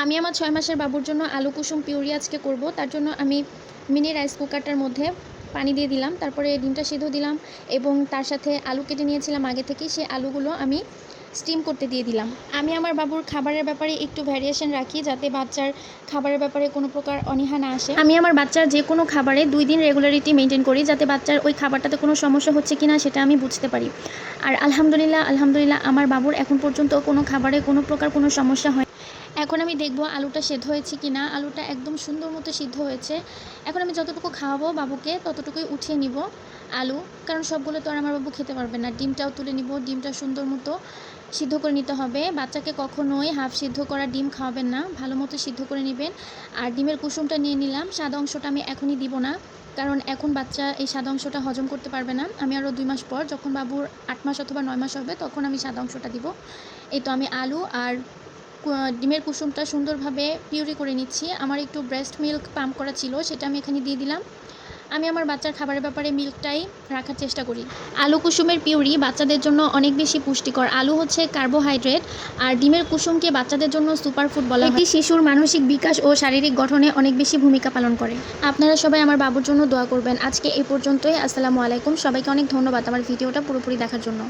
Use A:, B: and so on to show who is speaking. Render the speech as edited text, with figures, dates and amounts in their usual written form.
A: আমি আমার 6 মাসের বাবুর জন্য আলু কুসুম পিউরি আজকে করব। তার জন্য আমি মিনি রাইস কুকারটার মধ্যে পানি দিয়ে দিলাম, তারপরে ডিমটা সিদ্ধ দিলাম এবং তার সাথে আলু কেটে নিয়েছিলাম আগে থেকেই, সেই আলুগুলো আমি স্টিম করতে দিয়ে দিলাম। আমি আমার বাবুর খাবারের ব্যাপারে একটু ভ্যারিয়েশন রাখি, যাতে বাচ্চার খাবারের ব্যাপারে কোনো প্রকার অনীহা না আসে। আমি আমার বাচ্চার যে কোনো খাবারে 2 দিন রেগুলারিটি মেনটেন করি, যাতে বাচ্চার ওই খাবারটাতে কোনো সমস্যা হচ্ছে কিনা সেটা আমি বুঝতে পারি। আর আলহামদুলিল্লাহ আমার বাবুর এখন পর্যন্ত কোনো খাবারে কোনো প্রকার কোনো সমস্যা হয়। এখন আমি দেখব আলুটা সেদ্ধ হয়েছে কিনা। আলুটা একদম সুন্দর মতো সিদ্ধ হয়েছে। এখন আমি যতটুকু খাওয়াবো বাবুকে ততটুকুই উঠিয়ে নিব আলু, কারণ সবগুলো তো আর আমার বাবু খেতে পারবে না। ডিমটাও তুলে নিব, ডিমটা সুন্দর মতো সিদ্ধ করে নিতে হবে। বাচ্চাকে কখনোই হাফ সিদ্ধ করা ডিম খাওয়াবেন না, ভালো মতো সিদ্ধ করে নেবেন। আর ডিমের কুসুমটা নিয়ে নিলাম, সাদা অংশটা আমি এখনই দিব না, কারণ এখন বাচ্চা এই সাদা অংশটা হজম করতে পারবে না। আমি আরও 2 মাস পর, যখন বাবুর 8 মাস অথবা 9 মাস হবে, তখন আমি সাদা অংশটা দিব। এই তো আমি আলু আর ডিমের কুসুমটা সুন্দরভাবে পিউরি করে নিচ্ছি। আমার একটু ব্রেস্ট মিল্ক পাম্প করা ছিল, সেটা আমি এখানে দিয়ে দিলাম। আমি আমার বাচ্চার খাবারের ব্যাপারে মিল্কটাই রাখার চেষ্টা করি। আলু কুসুমের পিউরি বাচ্চাদের জন্য অনেক বেশি পুষ্টিকর। আলু হচ্ছে কার্বোহাইড্রেট, আর ডিমের কুসুমকে বাচ্চাদের জন্য সুপারফুড বলা হয়। এটি শিশুর মানসিক বিকাশ ও শারীরিক গঠনে অনেক বেশি ভূমিকা পালন করে। আপনারা সবাই আমার বাবুর জন্য দোয়া করবেন। আজকে এই পর্যন্তই। আসসালামু আলাইকুম। সবাইকে অনেক ধন্যবাদ আমার ভিডিওটা পুরোপুরি দেখার জন্য।